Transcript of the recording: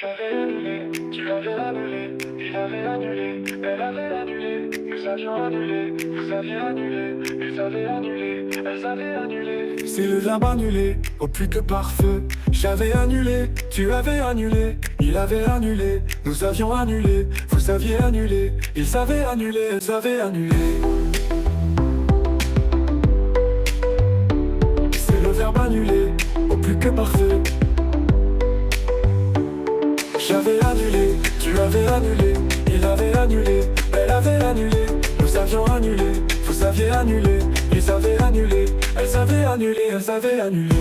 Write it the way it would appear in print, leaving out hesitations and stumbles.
J'avais annulé, tu avais annulé, il avait annulé, elle avait annulé, nous avions annulé, vous aviez annulé, ils avaient annulé, elles avaient annulé. C'est le verbe annulé, au plus que parfait. J'avais annulé, tu avais annulé, il avait annulé, nous avions annulé, vous aviez annulé, ils avaient annulé, elles avaient annulé. C'est le verbe annulé, au plus que parfait. J'avais annulé, tu avais annulé, il avait annulé, elle avait annulé, nous avions annulé, vous aviez annulé, ils avaient annulé, elles avaient annulé, elles avaient annulé.